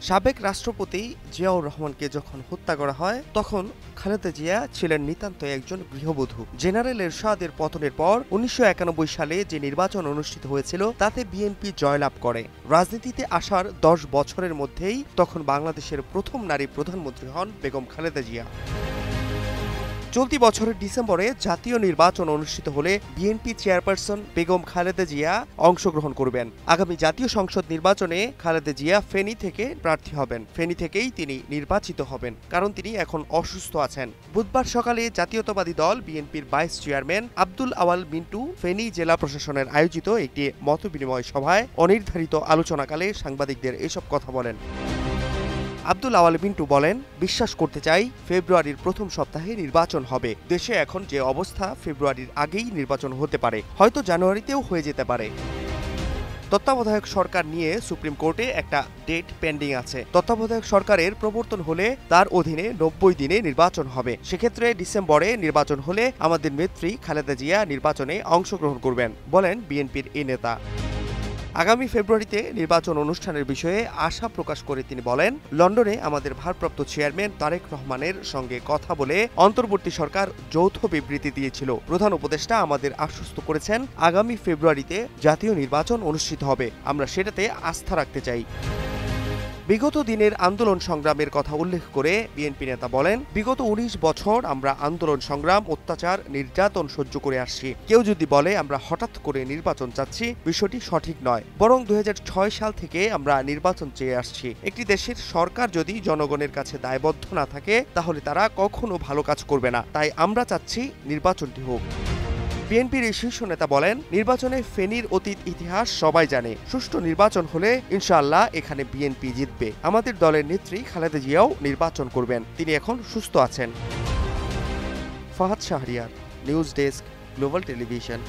সাবেক রাষ্ট্রপতি জিয়াউর রহমানকে যখন হত্যা করা হয় তখন খালেদা জিয়া ছিলেন নিতান্ত একজন গৃহবধূ। জেনারেল এরশাদের পতনের পর ১৯৯১ সালে যে নির্বাচন অনুষ্ঠিত হয়েছিল তাতে বিএনপি জয়লাভ করে। রাজনীতিতে আসার ১০ বছরের মধ্যেই তখন বাংলাদেশের প্রথম নারী প্রধানমন্ত্রী হন বেগম খালেদা জিয়া। চলতি বছরের ডিসেম্বরে জাতীয় নির্বাচন অনুষ্ঠিত হলে বিএনপি চেয়ারপারসন বেগম খালেদা জিয়া অংশগ্রহণ করবেন। আগামী জাতীয় সংসদ নির্বাচনে খালেদা জিয়া ফেনী থেকে প্রার্থী হবেন। ফেনী থেকেই তিনি নির্বাচিত হবেন, কারণ তিনি এখন অসুস্থ আছেন। বুধবার সকালে জাতীয়তাবাদী দল বিএনপির ভাইস চেয়ারম্যান আব্দুল আওয়াল মিন্টু ফেনী জেলা প্রশাসনের আয়োজিত একটি মতবিনিময় সভায় অনির্ধারিত আলোচনাকালে সাংবাদিকদের এসব কথা বলেন। আব্দুল আওয়াল মিন্টু বলেন, বিশ্বাস করতে চাই ফেব্রুয়ারির প্রথম সপ্তাহে নির্বাচন হবে। দেশে এখন যে অবস্থা, ফেব্রুয়ারির আগেই নির্বাচন হতে পারে, হয়তো জানুয়ারিতেও হয়ে যেতে পারে। তত্ত্বাবধায়ক সরকার নিয়ে সুপ্রিম কোর্টে একটা ডেট পেন্ডিং আছে। তত্ত্বাবধায়ক সরকারের প্রবর্তন হলে তার অধীনে ৯০ দিনে নির্বাচন হবে। সেক্ষেত্রে ডিসেম্বরে নির্বাচন হলে আমাদের নেত্রী খালেদা জিয়া নির্বাচনে অংশগ্রহণ করবেন, বলেন বিএনপির এই নেতা। আগামী ফেব্রুয়ারিতে নির্বাচন অনুষ্ঠানের বিষয়ে আশা প্রকাশ করে তিনি বলেন, লন্ডনে আমাদের ভারপ্রাপ্ত চেয়ারম্যান তারেক রহমানের সঙ্গে কথা বলে অন্তর্বর্তী সরকার যৌথ বিবৃতি দিয়েছিল। প্রধান উপদেষ্টা আমাদের আশ্বস্ত করেছেন আগামী ফেব্রুয়ারিতে জাতীয় নির্বাচন অনুষ্ঠিত হবে। আমরা সেটাতে আস্থা রাখতে চাই। বিগত দিনের আন্দোলন সংগ্রামের কথা উল্লেখ করে বিএনপি নেতা বলেন, বিগত ১৯ বছর আমরা আন্দোলন সংগ্রাম, অত্যাচার, নির্যাতন সহ্য করে আসছি। কেউ যদি বলে আমরা হঠাৎ করে নির্বাচন চাচ্ছি, বিষয়টি সঠিক নয়। বরং ২০০৬ সাল থেকে আমরা নির্বাচন চেয়ে আসছি। একটি দেশের সরকার যদি জনগণের কাছে দায়বদ্ধ না থাকে তাহলে তারা কখনো ভালো কাজ করবে না। তাই আমরা চাচ্ছি নির্বাচনটি হোক। বিএনপির এই শীর্ষ নেতা বলেন, নির্বাচনে ফেনীর অতীত ইতিহাস সবাই জানে। সুষ্ঠু নির্বাচন হলে ইনশাআল্লাহ এখানে বিএনপি জিতবে। আমাদের দলের নেত্রী খালেদা জিয়াও নির্বাচন করবেন। তিনি এখন সুস্থ আছেন। Fahad Shahriar, news desk, global television.